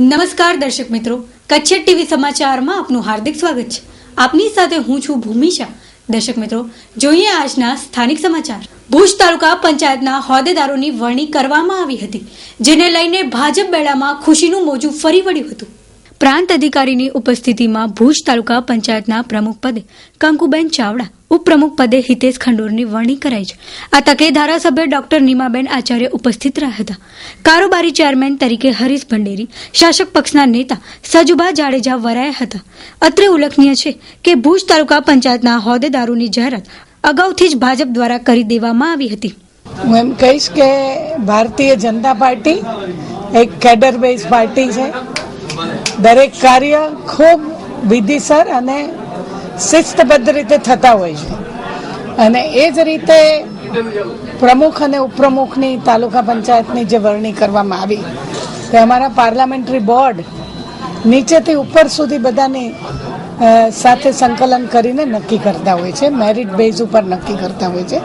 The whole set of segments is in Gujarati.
નમસ્કાર દર્શક મિત્રો, કચ્છ ટીવી સમાચારમાં આપનું હાર્દિક સ્વાગત છે. આપની સાથે હું છું ભૂમિશા. દર્શક મિત્રો, જોઈએ આજના સ્થાનિક સમાચાર. ભુજ તાલુકા પંચાયતના હોદ્દેદારોની વરણી કરવામાં આવી હતી, જેને લઈને ભાજપ બેડામાં ખુશીનું મોજું ફરી વળ્યું હતું. પ્રાંત અધિકારીની ઉપસ્થિતિમાં ભુજ તાલુકા પંચાયતના પ્રમુખ પદે કંકુબેન ચાવડા, ઉપપ્રમુખ પદે હિતેશ ખંડોરની વરણી કરાઈ છે. આ તકે ધારાસભ્ય ડોક્ટર નીમાબેન આચાર્ય ઉપસ્થિત રહ્યા હતા. કારોબારી ચેરમેન તરીકે હરીશ ભંડેરી, શાસક પક્ષના નેતા સજુભા જાડેજા વરાયા હતા. અત્રે ઉલ્લેખનીય છે કે ભુજ તાલુકા પંચાયતના હોદ્દેદારોની જાહેરાત અગાઉથી જ ભાજપ દ્વારા કરી દેવામાં આવી હતી. હું એમ કહીશ કે ભારતીય જનતા પાર્ટી એક કેડર બેઝ પાર્ટી છે. દરેક કાર્ય ખૂબ વિધિસર અને શિસ્તબદ્ધ રીતે થતા હોય છે, અને એ જ રીતે પ્રમુખ અને ઉપપ્રમુખની તાલુકા પંચાયતની જે વરણી કરવામાં આવી તે અમારા પાર્લામેન્ટરી બોર્ડ નીચેથી ઉપર સુધી બધાની સાથે સંકલન કરીને નક્કી કરતા હોય છે, મેરિટ બેઝ ઉપર નક્કી કરતા હોય છે.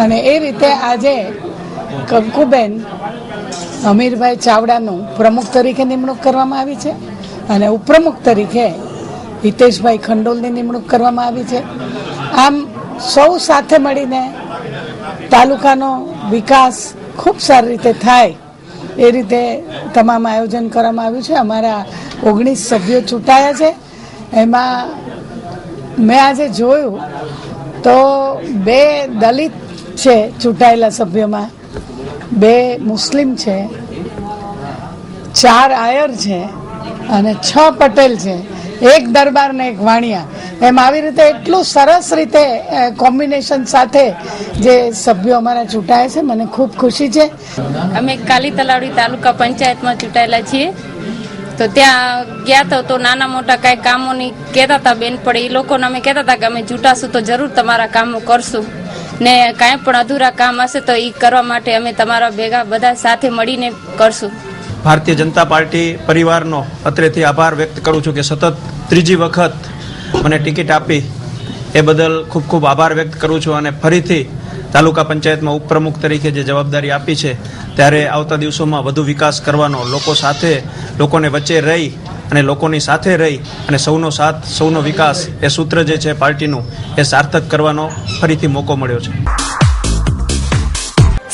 અને એ રીતે આજે કંકુબેન અમીરભાઈ ચાવડાનું પ્રમુખ તરીકે નિમણૂક કરવામાં આવી છે અને ઉપપ્રમુખ તરીકે હિતેશભાઈ ખંડોલની નિમણૂક કરવામાં આવી છે. આમ સૌ સાથે મળીને તાલુકાનો વિકાસ ખૂબ સારી રીતે થાય એ રીતે તમામ આયોજન કરવામાં આવ્યું છે. અમારા 19 સભ્યો ચૂંટાયા છે. એમાં મેં આજે જોયું તો 2 દલિત છે ચૂંટાયેલા સભ્યોમાં, 2 મુસ્લિમ છે, 4 આયર છે અને 6 પટેલ છે, 1 દરબાર ને 1 વાણિયા. એમ આવી રીતે એટલું સરસ રીતે કોમ્બિનેશન સાથે જે સભ્યો અમારા ચૂંટાયા છે, મને ખૂબ ખુશી છે. અમે કાલી તલાવડી તાલુકા પંચાયતમાં ચૂંટાયેલા છીએ. તો ત્યાં ગયા તો નાના મોટા કાંઈ કામોની કહેતા હતા બેન, પણ એ લોકોને અમે કહેતા હતા કે અમે ચૂંટાશું તો જરૂર તમારા કામો કરશું, ને કાંઈ પણ અધૂરા કામ હશે તો એ કરવા માટે અમે તમારા ભેગા બધા સાથે મળીને કરશું. ભારતીય જનતા પાર્ટી પરિવારનો અત્રેથી આભાર વ્યક્ત કરું છું કે સતત 3જી વખત મને ટિકિટ આપી એ બદલ ખૂબ ખૂબ આભાર વ્યક્ત કરું છું. અને ફરીથી તાલુકા પંચાયતમાં ઉપપ્રમુખ તરીકે જે જવાબદારી આપી છે ત્યારે આવતા દિવસોમાં વધુ વિકાસ કરવાનો, લોકો સાથે, લોકોને વચ્ચે રહી અને લોકોની સાથે રહી અને સૌનો સાથ, સૌનો વિકાસ એ સૂત્ર જે છે પાર્ટીનું એ સાર્થક કરવાનો ફરીથી મોકો મળ્યો છે.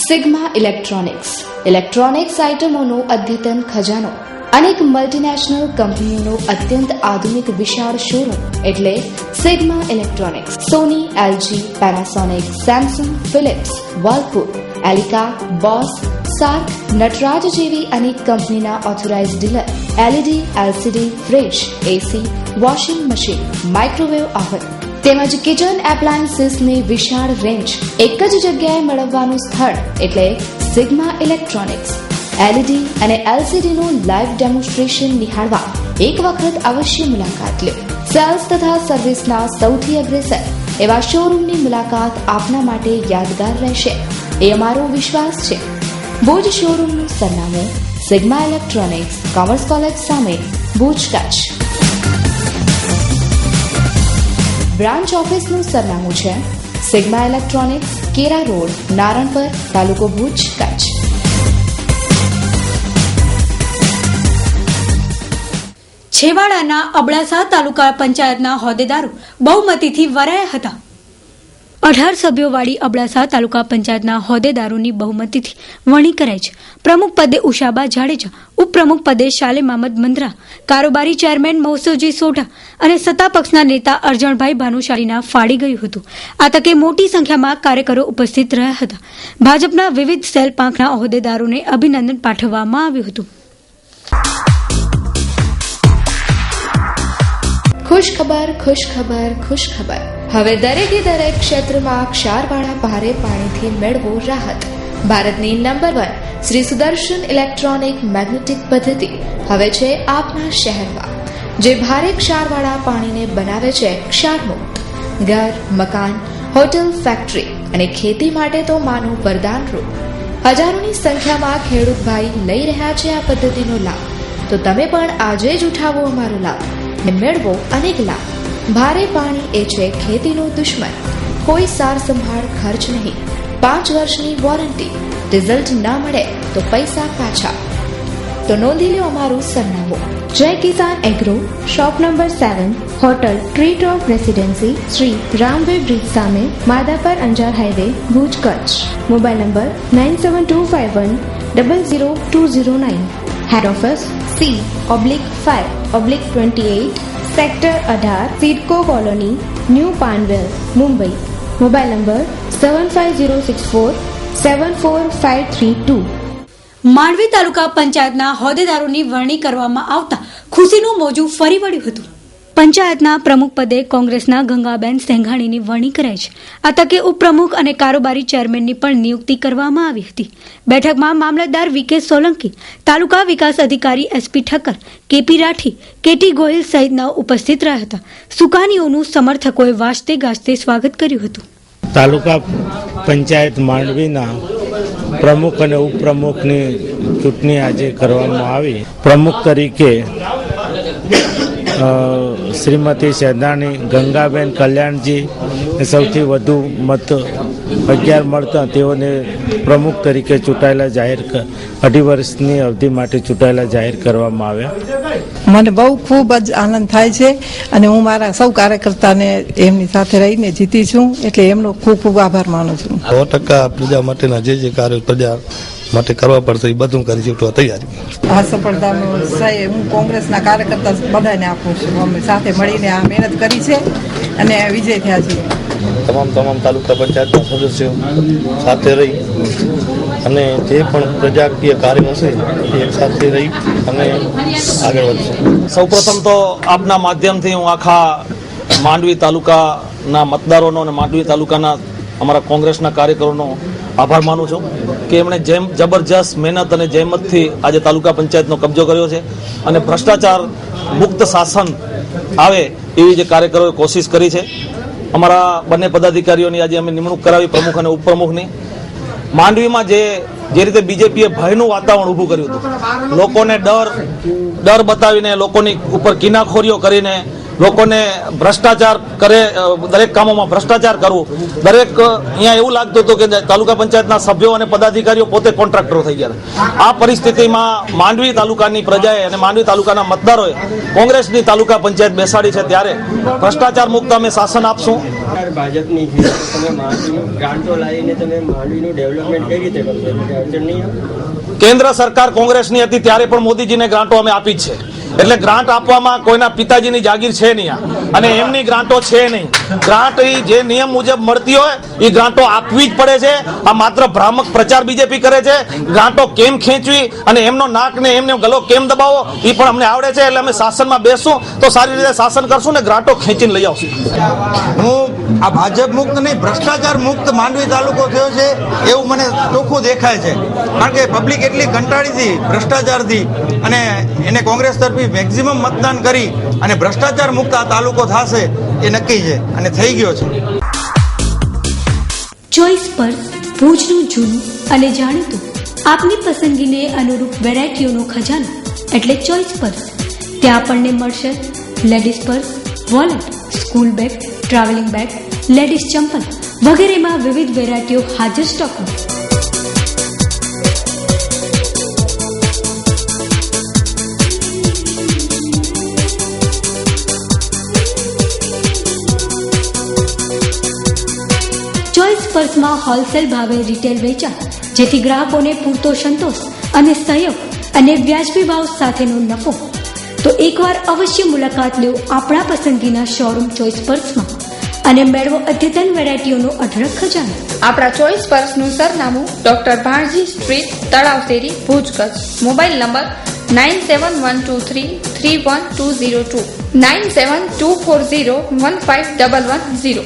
સિગ્મા ઇલેક્ટ્રોનિક્સ આઇટમોનો અદ્યતન ખજાનો, અનેક મલ્ટીનેશનલ કંપનીઓનો અત્યંત આધુનિક વિશાળ શોરૂમ એટલે Sigma electronics. Sony, LG, Panasonic, Samsung, Philips, Whirlpool, Elica, Bose, સાર્ક, નટરાજ જેવી અનેક કંપનીના authorized dealer. LED, LCD, fridge, AC, washing machine, microwave oven તેમજ કિચન એપ્લાયન્સીસની વિશાળ રેન્જ એક જ જગ્યાએ મેળવવાનું સ્થળ એટલે સિગ્મા ઇલેક્ટ્રોનિક્સ. એલઈડી અને એલસીડી નું લાઈવ ડેમોન્સ્ટ્રેશન નિહાળવા એક વખત અવશ્ય મુલાકાત લો. સેલ્સ તથા સર્વિસના સૌથી અગ્રેસર એવા શોરૂમની મુલાકાત આપના માટે યાદગાર રહેશે એ અમારો વિશ્વાસ છે. ભુજ શોરૂમનું સરનામું સિગ્મા ઇલેક્ટ્રોનિક્સ, કોમર્સ કોલેજ સામે, ભુજ, કચ્છ. બ્રાન્ચ ઓફિસનું સરનામું છે સિગ્મા ઇલેક્ટ્રોનિક્સ, કેરા રોડ, નારણપર, તાલુકો ભુજ, કચ્છ. છેવાડાના અબડાસા તાલુકા પંચાયતના હોદ્દેદારો બહુમતીથી વરાયા હતા. 18 સભ્યોવાળી અબડાસા તાલુકા પંચાયતના હોદ્દેદારોની બહુમતીથી વરણી કરાઈ છે. પ્રમુખ પદે ઉષાબા જાડેજા, ઉપપ્રમુખ પદે શાલે મામદ મંદરા, કારોબારી ચેરમેન મૌસુજી સોઢા અને સત્તા પક્ષના નેતા અરજણભાઈ ભાનુશાલીના ફાળી ગયું હતું. આ તકે મોટી સંખ્યામાં કાર્યકરો ઉપસ્થિત રહ્યા હતા. ભાજપના વિવિધ સેલ પાંખના હોદ્દેદારોને અભિનંદન પાઠવવામાં આવ્યું હતું. ખુશખબર. હવે દરેકે દરેક ક્ષેત્રમાં ક્ષારવાળા ભારે પાણીથી મેળવો રાહત. ભારતની number 1 Shri Sudarshan electronic magnetic પદ્ધતિ હવે છે આપના શહેરમાં, જે ભારે ક્ષારવાળા પાણીને બનાવે છે ક્ષારમુક્ત. ઘર, મકાન, હોટલ, ફેક્ટરી અને ખેતી માટે તો માનું વરદાનરૂપ. હજારોની સંખ્યામાં ખેડૂત ભાઈ લઈ રહ્યા છે આ પદ્ધતિનો લાભ. તો તમે પણ આજે જ ઉઠાવો અમારો લાભ ને મેળવો અનેક લાભ. ભારે પાણી એ છે ખેતીનો દુશ્મન. કોઈ સાર સંભાળ ખર્ચ નહીં, 5 વર્ષની વોરંટી. રિઝલ્ટ ન મળે તો પૈસા પાછા. તો નોંધી લો અમારું સરનામું. Jai Kisan agro, shop number 7, hotel tree top residency, Shri રામવે બ્રિજ સામે, Madhapar Anjar highway, Bhuj, Kutch. Mobile number 9725100209. Head office C/5/28, sector 18, CIDCO colony, new Panvel, Mumbai. Mobile number 7506474532. Mandvi તાલુકા પંચાયતના હોદ્દેદારોની વરણી કરવામાં આવતા ખુશીનું મોજું ફરી વળ્યું હતું. પંચાયતના પ્રમુખ પદે કોંગ્રેસના ગંગાબેન સેંઘાણીની વરણી કરાઈ છે. આ તકે ઉપપ્રમુખ અને કારોબારી ચેરમેનની પણ નિયુક્તિ કરવામાં આવી હતી. બેઠકમાં મામલતદાર વી.કે. સોલંકી, તાલુકા વિકાસ અધિકારી એસ.પી. ઠક્કર, કે.પી. રાઠી, કે.ટી. ગોહિલ સહિતના ઉપસ્થિત રહ્યા હતા. સુકાનીઓનું સમર્થકોએ વાજતે ગાજતે સ્વાગત કર્યું હતું. તાલુકા પંચાયત માંડવીના પ્રમુખ અને ઉપપ્રમુખની ચૂંટણી આજે કરવામાં આવી. પ્રમુખ તરીકે શ્રીમતી સેંધાણી ગંગાબેન કલ્યાણજી સૌથી વધુ મત 11 મળતા તેઓને પ્રમુખ તરીકે ચૂંટાયેલા અઢી વર્ષની અવધિ માટે ચૂંટાયેલા જાહેર કરવામાં આવ્યા. મને બહુ ખૂબ જ આનંદ થાય છે અને હું મારા સૌ કાર્યકર્તાને એમની સાથે રહીને જીતી છું, એટલે એમનો ખૂબ ખૂબ આભાર માનું છું. 100% પ્રજા માટેના જે કાર્યો પ્રજા માટે કરવા પડશે એ બધું કરી છૂટવા તૈયારી. આ સફળતાનો શ્રેય હું કોંગ્રેસના કાર્યકર્તા બધાને આપું છું. અમે સાથે મળીને આ મહેનત કરી છે અને વિજય થયા છીએ. તમામ તાલુકા પંચાયતના સદસ્યો સાથે રહી અને જે પણ પ્રજાકીય કાર્ય હશે એ એક સાથે રહી અને આગળ વધશે. સૌપ્રથમ તો આપના માધ્યમથી હું આખા માંડવી તાલુકાના મતદારોનો અને માંડવી તાલુકાના અમારા કોંગ્રેસના કાર્યકરોનો આભાર માનું છું કે એમણે જબરજસ્ત મહેનત અને જહેમતથી આજે તાલુકા પંચાયતનો કબજો કર્યો છે અને ભ્રષ્ટાચાર મુક્ત શાસન આવે એવી જે કાર્યકરોએ કોશિશ કરી છે. અમારા બંને પદાધિકારીઓની આજે અમે નિમણૂક કરાવી, પ્રમુખ અને ઉપપ્રમુખની. માંડવીમાં જે રીતે બીજેપીએ ભયનું વાતાવરણ ઊભું કર્યું હતું, લોકોને ડર બતાવીને, લોકોની ઉપર કિનાખોરીઓ કરીને, લોકોને ભ્રષ્ટાચાર કરે, દરેક કામોમાં ભ્રષ્ટાચાર કરવું, દરેક અહીંયા એવું લાગતું હતું કે તાલુકા પંચાયતના સભ્યો અને પદાધિકારીઓ પોતે કોન્ટ્રાક્ટરો થઈ ગયા. આ પરિસ્થિતિમાં માંડવી તાલુકાની પ્રજાએ અને માંડવી તાલુકાના મતદારોએ કોંગ્રેસની તાલુકા પંચાયત બેસાડી છે, ત્યારે ભ્રષ્ટાચાર મુક્ત અમે શાસન આપશું. ભાજપની છે, તમે માંડવીનું ગ્રાન્ટો લાવીને તમે માંડવીનું ડેવલપમેન્ટ કઈ રીતે કરશો? અડચણ નહીં આવે? કેન્દ્ર સરકાર કોંગ્રેસની હતી ત્યારે પણ મોદીજીને ગ્રાન્ટો અમે આપી જ છે, એટલે ગ્રાન્ટ આપવામાં કોઈના પિતાજીની જાગીર છે નહીં અને એમની ગ્રાન્ટો છે નહીં. ગ્રાન્ટ જે નિયમ મુજબ મળતી હોય એ ગ્રાન્ટો આપવી જ પડે છે. આ માત્ર ભ્રામક પ્રચાર બીજેપી કરે છે. ગ્રાન્ટો કેમ ખેંચવી અને એમનો નાક ને એમનો ગલો કેમ દબાવો એ પણ અમને આવડે છે, એટલે અમે શાસનમાં બેસશું તો સારી રીતે શાસન કરશું ને ગ્રાન્ટો ખેંચીને લઈ આવશું. હું આ ભાજપ મુક્ત નહીં, ભ્રષ્ટાચાર મુક્ત માંડવી તાલુકો થયો છે એવું મને ચોખ્ખું દેખાય છે. કારણ કે પબ્લિક એટલી કંટાળી હતી ભ્રષ્ટાચારથી અને એને કોંગ્રેસ તરફી મેક્સિમમ મતદાન કરી અને ભ્રષ્ટાચાર મુક્ત આ તાલુકો થશે એ નક્કી છે અને થઈ ગયો છે. ચોઈસ પર ભુજનું જૂનું અને જાણીતું આપની પસંદગીને અનુરૂપ વેરાયટીઓનો ખજાનો એટલે ચોઈસ પર. ત્યાં આપણને મળશે ladies purse, wallet, school bag, travelling bag, ladies ચંપલ વગેરેમાં વિવિધ વેરાયટીઓ હાજર સ્ટોકમાં. ચોઈસ પર્સમાં હોલસેલ ભાવે રિટેલ વેચાણ, જેથી ગ્રાહકોને પૂરતો સંતોષ અને સહયોગ અને વ્યાજબી ભાવ સાથેનો નફો. તો એકવાર અવશ્ય મુલાકાત લો આપણા પસંદગીના શોરૂમ ચોઈસ પર્સમાં અને મેળવો અદ્યતન વેરાયટીઓનો અઢળક ખજાનો. આપણા ચોઈસ પર્સનું સરનામું ડોક્ટર ભાણજી સ્ટ્રીટ, તળાવ શેરી, ભુજ, કચ્છ. Mobile number 9712331202, 9724015110.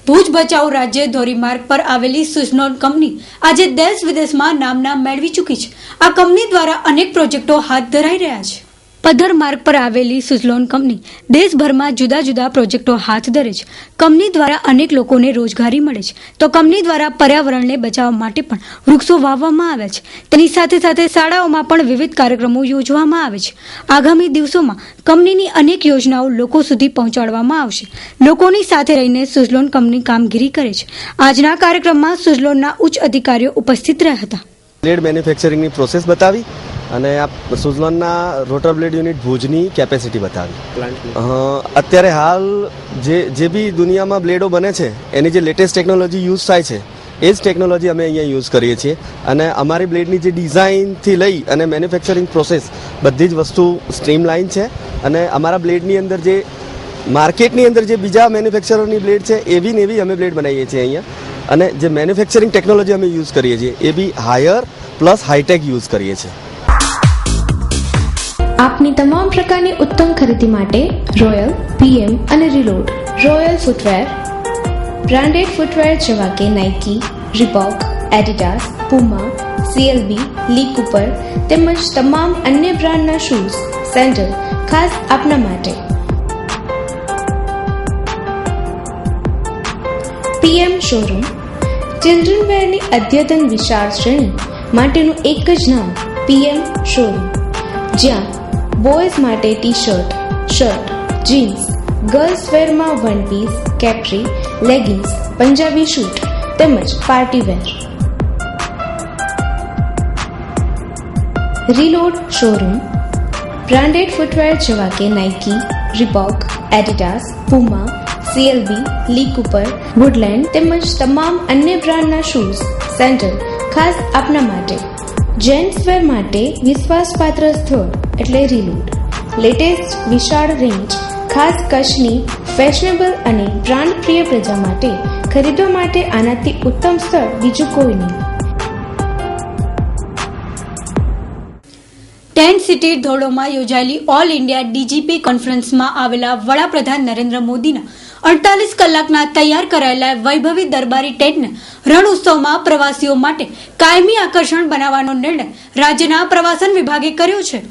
ભુજ ભચાઉ રાજ્ય ધોરીમાર્ગ પર આવેલી સુઝલોન કંપની આજે દેશ વિદેશમાં નામના મેળવી ચૂકી છે. આ કંપની દ્વારા અનેક પ્રોજેક્ટો હાથ ધરાઈ રહ્યા છે. પધર માર્ગ પર આવેલી સુઝલોન કંપની દેશભરમાં જુદા જુદા પ્રોજેક્ટો હાથ ધરે છે. કંપની દ્વારા અનેક લોકોને રોજગારી મળે છે, તો કંપની દ્વારા પર્યાવરણને બચાવવા માટે પણ વૃક્ષો વાવવામાં આવ્યા છે. તેની સાથે સાથે શાળાઓમાં પણ વિવિધ કાર્યક્રમો યોજવામાં આવે છે. આગામી દિવસોમાં કંપનીની અનેક યોજનાઓ લોકો સુધી પહોંચાડવામાં આવશે. લોકોની સાથે રહીને સુઝલોન કંપની કામગીરી કરે છે. આજના કાર્યક્રમમાં સુઝલોનના ઉચ્ચ અધિકારીઓ ઉપસ્થિત રહ્યા હતા. લેડ મેન્યુફેક્ચરિંગની પ્રોસેસ બતાવી અને આ સુઝલોનના રોટર બ્લેડ યુનિટ ભુજની કેપેસિટી બતાવી. અત્યારે હાલ જે બી દુનિયામાં બ્લેડો બને છે એની જે લેટેસ્ટ ટેકનોલોજી યુઝ થાય છે એ જ ટેકનોલોજી અમે અહીંયા યુઝ કરીએ છીએ. અને અમારી બ્લેડની જે ડિઝાઇનથી લઈ અને મેન્યુફેક્ચરિંગ પ્રોસેસ બધી જ વસ્તુ સ્ટ્રીમલાઇન છે. અને અમારા બ્લેડની અંદર જે માર્કેટની અંદર જે બીજા મેન્યુફેક્ચરોની બ્લેડ છે એવી ને એવી અમે બ્લેડ બનાવીએ છીએ અહીંયા. અને જે મેન્યુફેક્ચરિંગ ટેકનોલોજી અમે યુઝ કરીએ છીએ એ બી હાયર પ્લસ હાઈટેક યુઝ કરીએ છીએ. આપની તમામ પ્રકારની ઉત્તમ ખરીદી માટે રોયલ, PM અને reload. Royal footwear branded footwear જેવા કે Nike, Reebok, Adidas, Puma, CLB, Lee Cooper તેમજ તમામ અન્ય બ્રાન્ડના શૂઝ, સેન્ડલ ખાસ આપના માટે. PM શોરૂમ ચિલ્ડ્રન વેરની અદ્યતન વિશાળ શ્રેણી માટેનું એક જ નામ PM શોરૂમ, જ્યાં બોયઝ માટે ટી-શર્ટ, શર્ટ, જીન્સ, ગર્લ્સ વેરમાં one piece, capri, leggings, Punjabi suit તેમજ party wear. Reload showroom branded footwear જેવા કે Nike, Reebok, Adidas, Puma, CLB, Lee Cooper, Woodland તેમજ તમામ અન્ય બ્રાન્ડના શૂઝ, સેન્ડલ ખાસ આપના માટે. જેન્ટ્સ વેર માટે વિશ્વાસપાત્ર સ્થળ એટલે રીલોડ. લેટેસ્ટ વિશાળ રેન્જ ખાસ કચ્છની ફેશનેબલ અને બ્રાન્ડ પ્રિય પ્રજા માટે ખરીદવા માટે આનાથી ઉત્તમ સ્થળ બીજું કોઈ નહીં. ટેન્ટ સિટી ધોરડોમાં યોજાયેલી ઓલ ઇન્ડિયા DGP કોન્ફરન્સમાં આવેલા વડાપ્રધાન નરેન્દ્ર મોદીના 48 કલાકના તૈયાર કરાયેલા વૈભવી દરબારી ટેન્ટને રણ ઉત્સવમાં પ્રવાસીઓ માટે કાયમી આકર્ષણ બનાવવાનો નિર્ણય રાજ્યના પ્રવાસન વિભાગે કર્યો છે.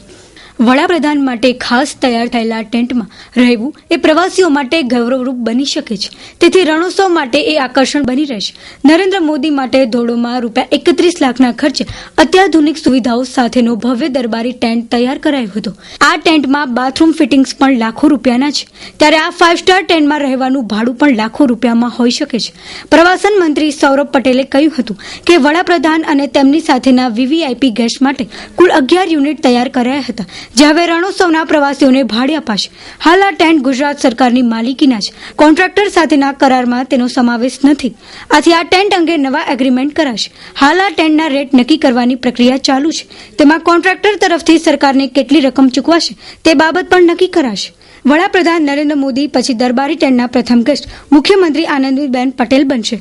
વડાપ્રધાન માટે ખાસ તૈયાર થયેલા ટેન્ટમાં રહેવું એ પ્રવાસીઓ માટે ગૌરવરૂપ બની શકે છે. તેથી રણોત્સવ માટે એ આકર્ષણ બની રહેશે. નરેન્દ્ર મોદી માટે ધોરડોમાં ₹31 લાખના ખર્ચે અત્યાધુનિક સુવિધાઓ સાથેનો ભવ્ય દરબારી ટેન્ટ તૈયાર કરાયો હતો. આ ટેન્ટમાં બાથરૂમ ફિટિંગ્સ પણ લાખો રૂપિયાના છે. ત્યારે આ 5 સ્ટાર ટેન્ટમાં રહેવાનું ભાડું પણ લાખો રૂપિયામાં હોઈ શકે છે. પ્રવાસન મંત્રી સૌરભ પટેલે કહ્યું હતું કે વડાપ્રધાન અને તેમની સાથેના VVIP ગેસ્ટ માટે કુલ 11 યુનિટ તૈયાર કરાયા હતા, જે હવે રણોત્સવના પ્રવાસીઓને ભાડે અપાશે. હાલ આ ટેન્ટ ગુજરાત સરકારની માલિકીના છે. કોન્ટ્રાક્ટર સાથેના કરારમાં તેનો સમાવેશ નથી. આથી આ ટેન્ટ અંગે નવા એગ્રીમેન્ટ કરાશે. હાલ આ ટેન્ટના રેટ નક્કી કરવાની પ્રક્રિયા ચાલુ છે. તેમાં કોન્ટ્રાક્ટર તરફથી સરકારને કેટલી રકમ ચૂકવાશે તે બાબત પણ નક્કી કરાશે. વડાપ્રધાન નરેન્દ્ર મોદી પછી દરબારી ટેન્ટના પ્રથમ ગેસ્ટ મુખ્યમંત્રી આનંદીબેન પટેલ બનશે.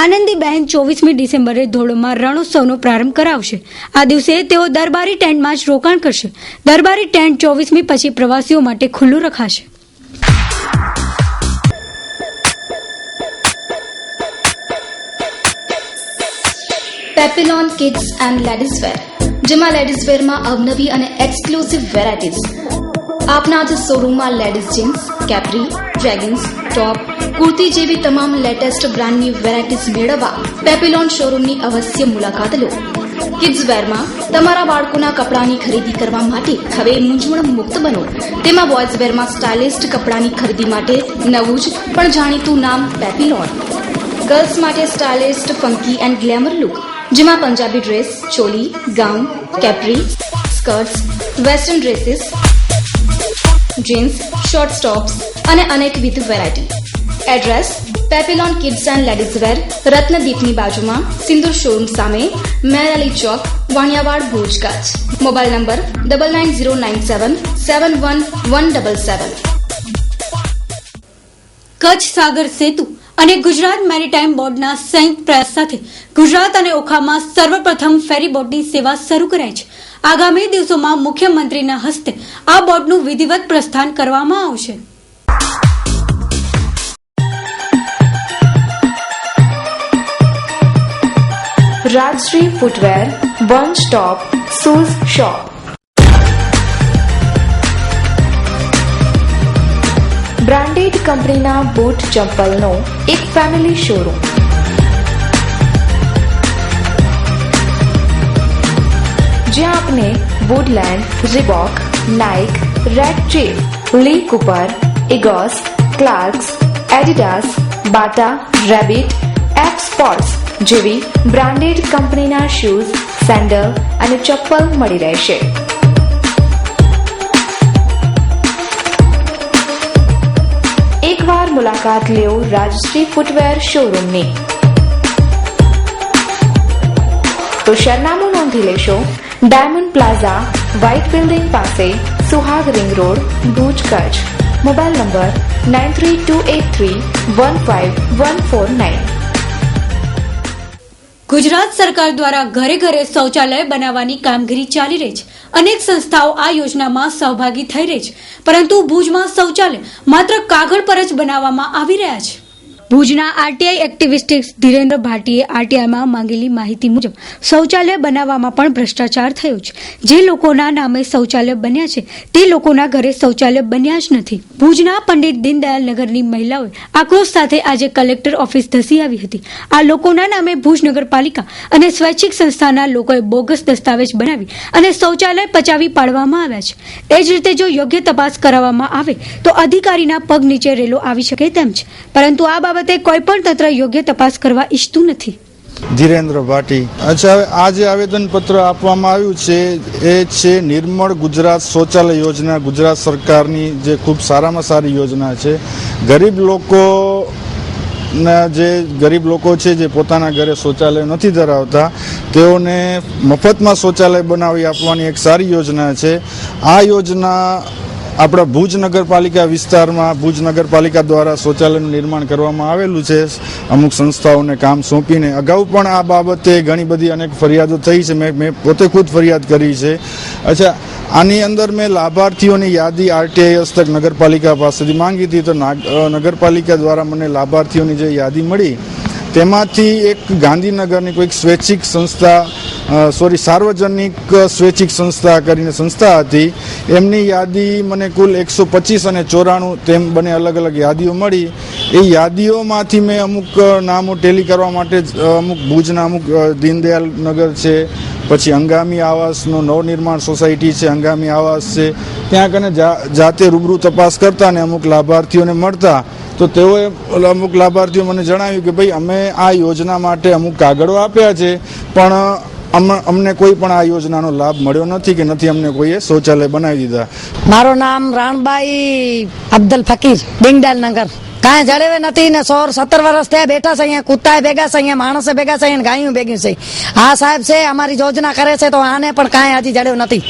આનંદીબેન 24મી ડિસેમ્બરે ધોરડોમાં રણોત્સવનો પ્રારંભ કરાવશે. આ દિવસે તેઓ દરબારી ટેન્ટમાં જ રોકાણ કરશે. દરબારી ટેન્ટ 24મી પછી પ્રવાસીઓ માટે ખુલ્લું રખાશે. Papillon kids and ladies wear, જેમાં લેડીઝ વેરમાં અવનવી અને એક્સક્લુસિવ વેરાયટીઝ. આપના જ શોરૂમમાં ladies jeans, capri, jeggings, top, kurti જેવી તમામ લેટેસ્ટ બ્રાન્ડની વેરાયટીઝ મેળવવા પેપિલોન શોરૂમની અવશ્ય મુલાકાત લો. કિડ્સ વેરમાં તમારા બાળકોના કપડાની ખરીદી કરવા માટે હવે મૂંઝવણ મુક્ત બનો. તેમાં બોયઝ વેરમાં સ્ટાઇલિસ્ટ કપડાની ખરીદી માટે નવું જ પણ જાણીતું નામ પેપિલોન. ગર્લ્સ માટે stylist, funky and glamour look, જેમાં પંજાબી ડ્રેસ, ચોલી, gown, capri, skirts, western dresses, jeans, short tops અને અનેકવિધ variety. Address: Papillon kids and ladies wear, રત્નદીપની બાજુમાં, સિંદૂર શોરૂમ સામે, મેરાલી ચોક, વાણિયાવાડ, ભુજ, કચ્છ. Mobile number 9909771177. કચ્છ સાગર સેતુ અને ગુજરાત મેરીટાઈમ બોર્ડના સંયુક્ત પ્રયાસ સાથે ગુજરાત અને ઓખામાં સર્વપ્રથમ ફેરીબોટની સેવા શરૂ કરાઈ છે. આગામી દિવસોમાં મુખ્યમંત્રીના હસ્તે આ બોટનું વિધિવત પ્રસ્થાન કરવામાં આવશે. Rajshri footwear, one stop shoes shop. Branded કંપનીના બૂટ ચંપલનો એક ફેમિલી શોરૂમ. જ્યાં આપને Woodland, Reebok, Nike, Red Chief, Lee Cooper, ઇગોસ, Clarks, Adidas, Bata, Rabbit, F sports જેવી બ્રાન્ડેડ કંપનીના શૂઝ, સેન્ડલ અને ચપ્પલ મળી રહેશે. એકવાર મુલાકાત લેવો રાજશ્રી ફૂટવેર શોરૂમની. તો સરનામું નોંધી લેશો. ડાયમંડ પ્લાઝા, વ્હાઇટ બિલ્ડિંગ પાસે, Suhag ring road, Bhuj, Kutch. Mobile number 9328315149. Gujarat સરકાર દ્વારા ઘરે ઘરે શૌચાલય બનાવવાની કામગીરી ચાલી રહી છે. અનેક સંસ્થાઓ આ યોજનામાં સહભાગી થઈ રહી છે, પરંતુ ભુજમાં શૌચાલય માત્ર કાગળ પર જ બનાવવામાં આવી રહ્યા છે. ભુજના આરટીઆઈ એક્ટિવિસ્ટ ધીરેન્દ્ર ભાટીએ આરટીઆઈમાં માંગેલી માહિતી મુજબ શૌચાલય બનાવવામાં પણ ભ્રષ્ટાચાર થયો છે. જે લોકોના નામે શૌચાલય બન્યા છે તે લોકોના ઘરે શૌચાલય બન્યા જ નથી. ભુજના પંડિત દીનદયાલ નગરની મહિલાઓએ આક્રોશ સાથે આજે કલેક્ટર ઓફિસ ધસી આવી હતી. આ લોકોના નામે ભુજ નગરપાલિકા અને સ્વૈચ્છિક સંસ્થાના લોકોએ બોગસ દસ્તાવેજ બનાવી અને શૌચાલય પચાવી પાડવામાં આવ્યા છે. એ જ રીતે જો યોગ્ય તપાસ કરાવવામાં આવે તો અધિકારીના પગ નીચે રેલો આવી શકે તેમ છે, પરંતુ આ બાબતે કોઈ પણ તંત્ર યોગ્ય તપાસ કરવા ઈચ્છતું નથી. ધીરેન્દ્ર ભાટી. અચ્છા, હવે આ જે આવેદન પત્ર આપવામાં આવ્યું છે એ છે નિર્મળ ગુજરાત શૌચાલય યોજના, ગુજરાત સરકારની જે ખૂબ સારામાં સારી યોજના છે. ગરીબ લોકો છે જે પોતાના ઘરે શૌચાલય નથી ધરાવતા તેઓને મફતમાં શૌચાલય બનાવી આપવાની એક સારી યોજના છે. આ યોજના આપણા ભુજ નગરપાલિકા વિસ્તારમાં ભુજ નગરપાલિકા દ્વારા શૌચાલયનું નિર્માણ કરવામાં આવેલું છે અમુક સંસ્થાઓને કામ સોંપીને. અગાઉ પણ આ બાબતે ઘણી બધી અનેક ફરિયાદો થઈ છે. મેં પોતે ખુદ ફરિયાદ કરી છે. અચ્છા, આની અંદર મેં લાભાર્થીઓની યાદી આરટીઆઈ હસ્તક નગરપાલિકા પાસેથી માંગી હતી, તો નગરપાલિકા દ્વારા મને લાભાર્થીઓની જે યાદી મળી તેમાંથી એક ગાંધીનગરની કોઈક સ્વૈચ્છિક સંસ્થા સાર્વજનિક સ્વૈચ્છિક સંસ્થા કરીને સંસ્થા હતી, એમની યાદી મને કુલ 125 અને 94 તેમ બંને અલગ અલગ યાદીઓ મળી. એ યાદીઓમાંથી મેં અમુક નામો ટેલી કરવા માટે અમુક ભુજના અમુક દીનદયાલ નગર છે, પછી અંગામી આવાસનો નવનિર્માણ સોસાયટી છે, અંગામી આવાસ છે, ત્યાં કને જાતે રૂબરૂ તપાસ કરતા અને અમુક લાભાર્થીઓને મળતા. તો તેઓએ અમુક લાભાર્થીઓ મને જણાવ્યું કે ભાઈ અમે આ યોજના માટે અમુક કાગળો આપ્યા છે પણ અમને કોઈ પણ આ યોજનાનો લાભ મળ્યો નથી કે નથી અમને કોઈએ શૌચાલય બનાવી દીધા. મારું નામ રાણબાઈ અબ્દુલ ફકીર, દીનદયાલ નગર. કાંઈ જડેવે નથી ને 17 વર્ષ થયા બેઠા છે અહીંયા. કૂતા ભેગા છે અહીંયા, માણસે ભેગા છે અહીંયા, ગાયું ભેગી છે. આ સાહેબ છે અમારી યોજના કરે છે તો આને પણ કાંઈ હજી જડ્યું નથી.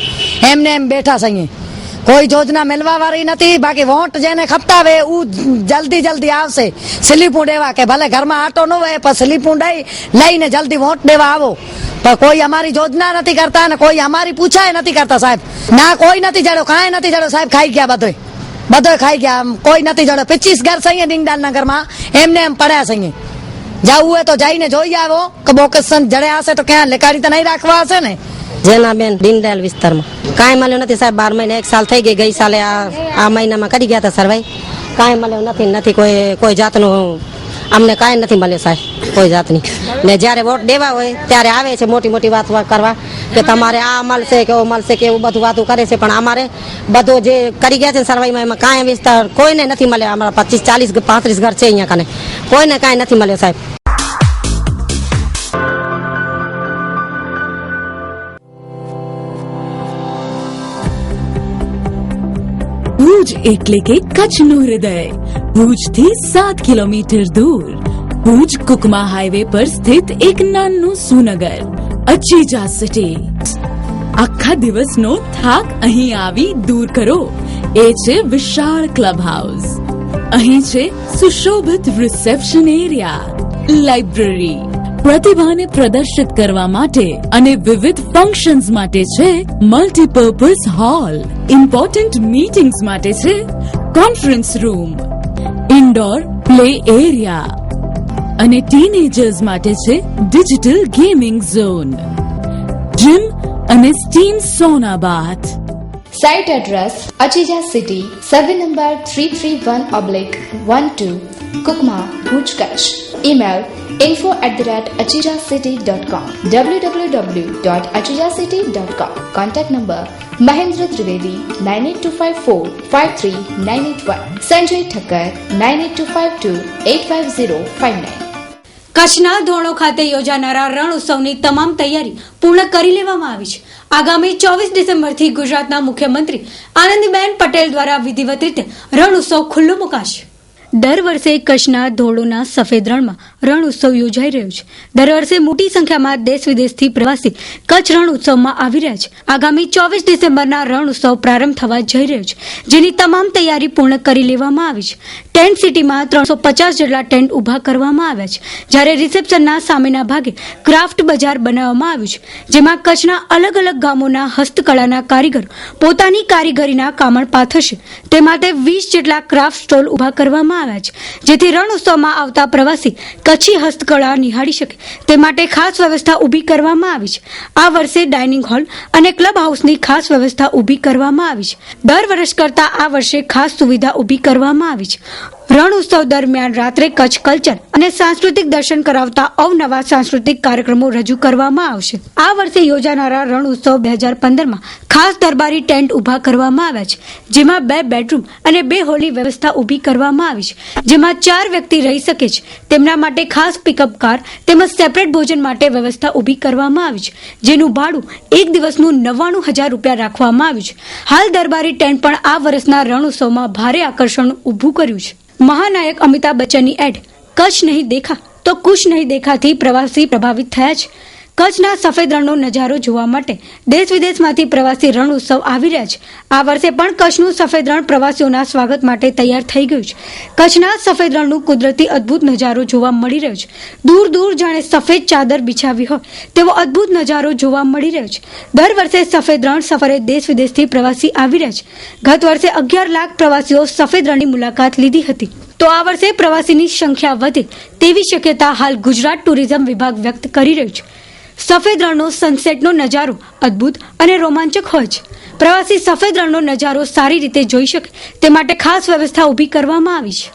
એમને એમ બેઠા છે અહીંયા. કોઈ યોજના મેળવા વાળી નથી. બાકી વોટ જેને ખપતાવે એ જલ્દી આવશે સ્લીપું દેવા, કે ભલે ઘરમાં આટો ન હોય પણ સ્લીપું લઈને જલ્દી વોટ દેવા આવો. પણ કોઈ અમારી યોજના નથી કરતા અને કોઈ અમારી પૂછાય નથી કરતા સાહેબ. ના કોઈ નથી જડ્યો, કાંઈ નથી જડ્યો સાહેબ. ખાઈ ગયા બધો ખાઈ ગયા. કોઈ નથી જડ્યો. 25 ઘર છે અહીંયા દીનદયાલ નગરમાં, એમને એમ પડ્યા છે અહીંયા. જવું હોય તો જઈને જોઈ આવો કે બોકસ જડ્યા હશે તો ક્યાં લેકાડી તો નહીં રાખવા હશે ને. જેનાબેન દીનદયાલ વિસ્તારમાં કાંઈ મળ્યું નથી સાહેબ. 12 મહિને 1 સાલ થઈ ગઈ સાલે આ મહિનામાં કરી ગયા હતા સર્વાઈ. કાંઈ મળ્યું નથી કોઈ જાતનું અમને કાંઈ નથી મળ્યું સાહેબ, કોઈ જાતની. ને જ્યારે વોટ દેવા હોય ત્યારે આવે છે મોટી વાત કરવા કે તમારે આ મળશે કે ઓ મળશે કે એવું બધું વાતું કરે છે. પણ અમારે બધું જે કરી ગયા છે સર્વાઈમાં એમાં કાંઈ વિસ્તાર કોઈને નથી મળ્યો. અમારા 25, 40, 35 ઘર છે અહીંયા કને, કોઈને કાંઈ નથી મળ્યો સાહેબ. ભુજ એટલે કે કચ્છનું હૃદય. ભુજથી 7 કિલોમીટર દૂર ભુજ કુકમા હાઈવે પર સ્થિત એક નાનું સુનગર અચીજા સિટી. આખા દિવસનો થાક અહીં આવી દૂર કરો. એ છે વિશાળ ક્લબ હાઉસ. અહીં છે સુશોભિત રિસેપ્શન એરિયા, લાઇબ્રેરી, પ્રતિભાને પ્રદર્શિત કરવા માટે અને વિવિધ ફંક્શન્સ માટે છે મલ્ટીપર્પઝ હોલ, ઇમ્પોર્ટન્ટ મીટિંગ્સ માટે છે conference room, indoor play area અને ટીનેજર્સ માટે છે ડિજિટલ ગેમિંગ ઝોન, જીમ અને steam sauna bath. Site address Achija city, 7 number 331/12 Kukma, Bhuj, Kutch. Email info@achijacity.com, www.achijacity.com. Contact number Mahendra Trivedi 9825453981, Sanjay Thakkar 9825285059. કચ્છના ધોરણો ખાતે યોજાનારા રણ ઉત્સવની તમામ તૈયારી પૂર્ણ કરી લેવામાં આવી છે. આગામી 24 ડિસેમ્બરથી ગુજરાતના મુખ્યમંત્રી આનંદીબેન પટેલ દ્વારા વિધિવત રીતે રણ ઉત્સવ ખુલ્લો મુકાશે. દર વર્ષે કચ્છના ધોરડોના સફેદ રણમાં રણ ઉત્સવ યોજાઈ રહ્યો છે. દર વર્ષે મોટી સંખ્યામાં દેશ વિદેશથી પ્રવાસી કચ્છ રણ ઉત્સવમાં આવી રહ્યા છે. આગામી 24 ડિસેમ્બરના રણ ઉત્સવ પ્રારંભ થવા જઈ રહ્યો છે, જેની તમામ તૈયારી પૂર્ણ કરી લેવામાં આવી છે. ટેન્ટ સિટીમાં 350 જેટલા ટેન્ટ ઉભા કરવામાં આવ્યા છે, જ્યારે રિસેપ્શનના સામેના ભાગે ક્રાફ્ટ બજાર બનાવવામાં આવ્યું છે, જેમાં કચ્છના અલગ અલગ ગામોના હસ્તકળાના કારીગરો પોતાની કારીગરીના કામણ પાથરશે. તે માટે 20 જેટલા ક્રાફ્ટ સ્ટોલ ઉભા કરવામાં આવ્યા છે, જેથી રણ ઉત્સવમાં આવતા પ્રવાસી કચ્છી હસ્તકળા નિહાળી શકે તે માટે ખાસ વ્યવસ્થા ઊભી કરવામાં આવી છે. આ વર્ષે ડાઇનિંગ હોલ અને ક્લબ હાઉસની ખાસ વ્યવસ્થા ઊભી કરવામાં આવી છે. દર વર્ષ કરતા આ વર્ષે ખાસ સુવિધા ઊભી કરવામાં આવી છે. રણ ઉત્સવ દરમિયાન રાત્રે કચ્છ કલ્ચર અને સાંસ્કૃતિક દર્શન કરાવતા અવનવા સાંસ્કૃતિક કાર્યક્રમો રજૂ કરવામાં આવશે. આ વર્ષે યોજાનારા રણ ઉત્સવ 2015માં ખાસ દરબારી ટેન્ટ ઉભા કરવામાં આવ્યા છે, જેમાં 2 બેડરૂમ અને 2 હોલની વ્યવસ્થા ઊભી કરવામાં આવી છે, જેમાં 4 વ્યક્તિ રહી શકે છે. તેમના માટે ખાસ પિકઅપ કાર તેમજ સેપરેટ ભોજન માટે વ્યવસ્થા ઊભી કરવામાં આવી છે, જેનું ભાડું એક દિવસનું 99,000 રૂપિયા રાખવામાં આવ્યું છે. હાલ દરબારી ટેન્ટ પણ આ વર્ષના રણ ઉત્સવમાં ભારે આકર્ષણ ઊભું કર્યું છે. મહાનાયક અમિતાભ બચ્ચનની એડ કચ્છ નહીં દેખા તો કુછ નહીં દેખાથી પ્રવાસી પ્રભાવિત થયા છે. કચ્છના સફેદ રણનો નજારો જોવા માટે દેશ વિદેશમાંથી પ્રવાસી રણ ઉત્સવ આવી રહ્યા છે. આ વર્ષે પણ કચ્છનું સફેદ રણ પ્રવાસીઓના સ્વાગત માટે તૈયાર થઈ ગયું છે. કચ્છના સફેદ રણનું કુદરતી અદ્ભુત નજારો જોવા મળી રહ્યો છે. દૂર દૂર જાણે સફેદ ચાદર બિછાવી હોય તેવો અદ્ભુત નજારો જોવા મળી રહ્યો છે. દર વર્ષે સફેદ રણ સફરે દેશ વિદેશથી પ્રવાસી આવી રહ્યા છે. ગત વર્ષે 11 લાખ પ્રવાસીઓ સફેદ રણની મુલાકાત લીધી હતી, તો આ વર્ષે પ્રવાસીની સંખ્યા વધે તેવી શક્યતા હાલ ગુજરાત ટુરિઝમ વિભાગ વ્યક્ત કરી રહ્યું છે. સફેદ રણનો સનસેટનો નજારો અદ્ભુત અને રોમાંચક હોય છે. પ્રવાસી સફેદ રણનો નજારો સારી રીતે જોઈ શકે તે માટે ખાસ વ્યવસ્થા ઊભી કરવામાં આવી છે.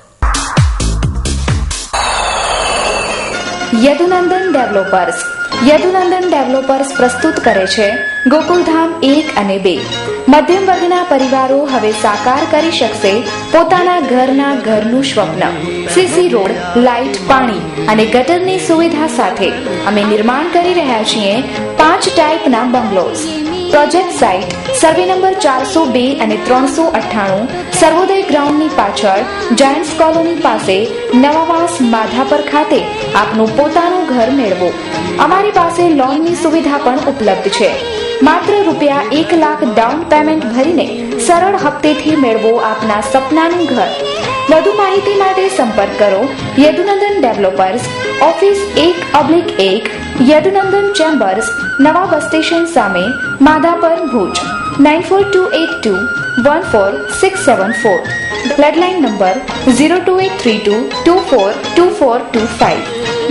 યદુનંદન ડેવલપર્સ પ્રસ્તુત કરે છે ગોકુલધામ 1 અને 2. મધ્યમ વર્ગના પરિવારો હવે સાકાર કરી શકશે પોતાના ઘરનું સ્વપ્ન. સીસી રોડ, લાઇટ, પાણી અને ગટરની સુવિધા સાથે અમે નિર્માણ કરી રહ્યા છીએ 5 ટાઈપના bungalows. Project site survey number 402 અને 398 સર્વોદય ગ્રાઉન્ડની પાછળ જાયન્ટ્સ કોલોની પાસે નવાવાસ માધાપર ખાતે આપનું પોતાનું ઘર મેળવો. અમારી પાસે લોનની સુવિધા પણ ઉપલબ્ધ છે. માત્ર રૂપિયા 1 લાખ ડાઉન પેમેન્ટ ભરીને સરળ હપ્તેથી મેળવો આપના સપનાનું ઘર. વધુ માહિતી માટે સંપર્ક કરો Yadunandan developers, office 1/1, Yadunandan chambers, નવા બસ સ્ટેશન સામે, Madhapar, Bhuj 9428214674. Landline number 02832242425.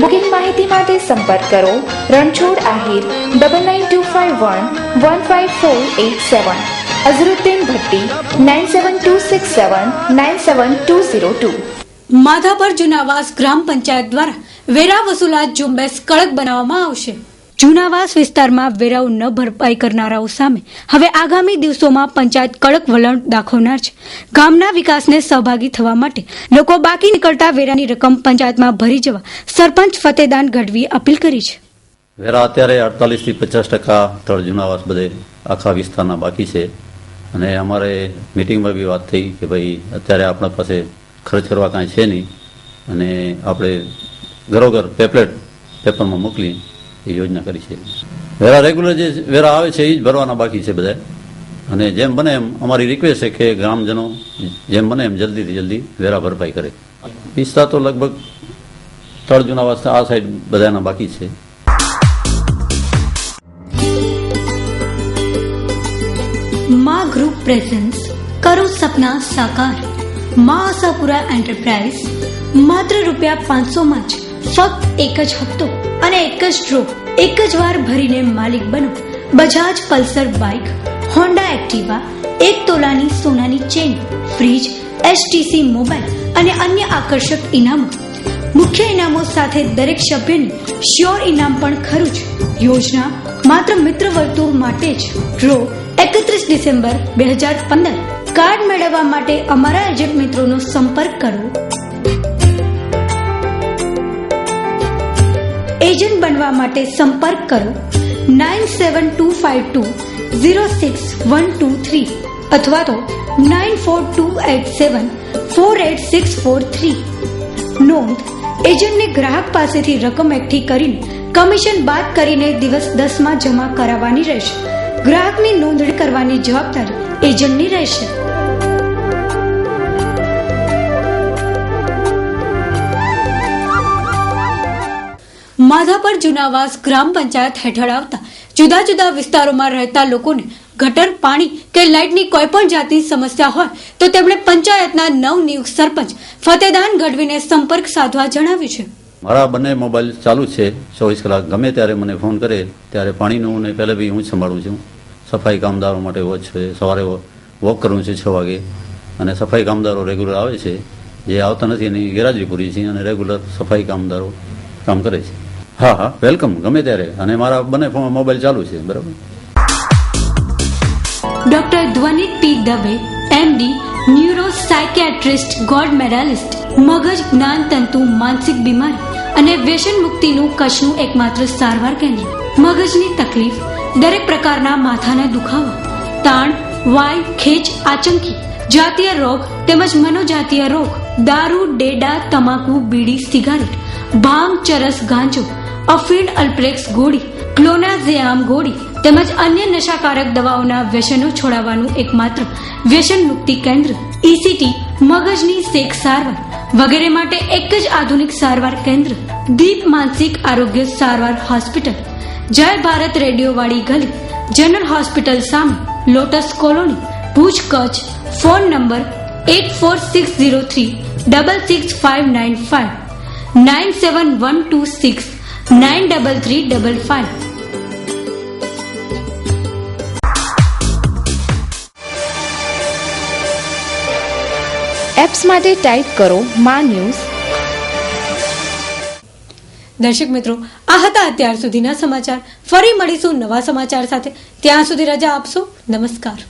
Booking માહિતી માટે સંપર્ક કરો રણછોડ આહિર 9925115487, અઝરુદ્દીન ભટ્ટી 9726797202. માધાપર જુનાવાસ ગ્રામ પંચાયત દ્વારા વેરા વસૂલાત ઝુંબેશ કડક બનાવવામાં આવશે. જુનાવાસ વિસ્તારમાં વેરાઓ ન ભરપાઈ કરનારાઓ સામે હવે આગામી દિવસોમાં પંચાયત કડક વલણ દાખવનાર છે. ગામના વિકાસને સહભાગી થવા માટે લોકો બાકી નીકળતા વેરાની રકમ પંચાયતમાં ભરી જવા સરપંચ ફતેદાન ગઢવીએ અપીલ કરી છે. વેરા અત્યારે 48 થી 50% તળ જુનાવાસ બધે આખા વિસ્તારના બાકી છે, અને અમારે મિટિંગમાં બી વાત થઈ કે ભાઈ અત્યારે આપણા પાસે ખર્ચ કરવા કાંઈ છે નહીં, અને આપણે ઘરોઘર પેપરમાં મોકલી એ યોજના કરી છે. વેરા રેગ્યુલર જે વેરા આવે છે એ જ ભરવાના બાકી છે બધા, અને જેમ બને એમ અમારી રિક્વેસ્ટ છે કે ગ્રામજનો જેમ બને એમ જલ્દીથી જલ્દી વેરા ભરપાઈ કરે. વિસ્તાર તો લગભગ તળ જુનાવાસ આ સાઈડ બધાના બાકી છે. માં ગ્રુપ પ્રેઝન્સ કરો સપના સાકાર. માં આશાપુરા એન્ટરપ્રાઇઝ માત્ર ₹500માં જ ફક્ત એક જ હપ્તો અને એક જ ડ્રો, એક જ વાર ભરીને માલિક બનો Bajaj Pulsar bike, Honda Activa, 1 Tolani સોનાની ચેન, ફ્રીજ, HTC મોબાઈલ અને અન્ય આકર્ષક ઇનામો. મુખ્ય ઇનામો સાથે દરેક સભ્યને શ્યોર ઇનામ પણ ખરું જ. યોજના માત્ર મિત્ર વર્તુળ માટે જ. Draw 31 December 2015. કાર્ડ મેળવવા માટે અમારા એજન્ટ મિત્રોનો સંપર્ક કરો. એજન્ટ બનવા માટે સંપર્ક કરો 9725206123 અથવા તો 9428748643. નોંધ: એજન્ટને ગ્રાહક પાસેથી રકમ એકઠી કરીને કમિશન બાદ કરીને દિવસ 10માં જમા કરાવવાની રહેશે. ગ્રાહકની નોંધણી કરવાની જવાબદારી એજન્ટની રહેશે. માધાપર જુનાવાસ ગ્રામ પંચાયત હેઠળ આવતા જુદા જુદા વિસ્તારોમાં રહેતા લોકોને ગટર, પાણી કે લાઇટની કોઈ પણ જાતની સમસ્યા હોય તો તેમણે પંચાયતના નવનિયુક્ત સરપંચ ફતેદાન ગઢવીને સંપર્ક સાધવા જણાવ્યું છે. મારા બંને મોબાઈલ ચાલુ છે 24 કલાક. ગમે ત્યારે મને ફોન કરે ત્યારે પાણીનું ને પહેલે બી હું જ સંભાળું છું. સફાઈ કામદારો માટે વોચ છે, સવારે વોક કરવું છે 6 વાગે અને સફાઈ કામદારો રેગ્યુલર આવે છે. જે આવતા નથી એની ગેરહાજરી પૂરી છે અને રેગ્યુલર સફાઈ કામદારો કામ કરે છે. હા હા, વેલકમ ગમે ત્યારે. અને મારા બંને મોબાઈલ ચાલુ છે. બરાબર. Doctor Dhvanit P Dave, MD, neuro psychiatrist, gold medalist, મગજ, જ્ઞાન તંતુ, માનસિક બીમારી અને વ્યસન મુક્તિનું કચ્છનું એકમાત્ર સારવાર કેન્દ્ર. મગજની તકલીફ, દરેક પ્રકારના માથાના દુખાવા, તાણ, વાય, ખેંચ, આચંકી, જાતીય રોગ તેમજ મનોજાતીય રોગ, દારૂ, ડેડા, તમાકુ, બીડી, સિગારેટ, ભાંગ, ચરસ, ગાંજો, અફીણ, અલ્પ્રેક્સ ગોળી, ક્લોનાઝેઆમ ગોળી તેમજ અન્ય નશાકારક દવાઓના વ્યસનો છોડાવવાનું એકમાત્ર વ્યસન મુક્તિ કેન્દ્ર. ઈસીટી, મગજની શેક સારવાર વગેરે માટે એક જ આધુનિક સારવાર કેન્દ્ર. દીપ માનસિક આરોગ્ય સારવાર હોસ્પિટલ, જય ભારત રેડિયોવાળી ગલી, જનરલ હોસ્પિટલ સામે, lotus colony, Bhuj, Kutch. Phone number 8460366595 9712693355. Apps માટે ટાઈપ કરો માં ન્યૂઝ. દર્શક મિત્રો, આ હતા અત્યાર સુધીના સમાચાર. ફરી મળીશું નવા સમાચાર સાથે. ત્યાં સુધી રજા આપશો. નમસ્કાર.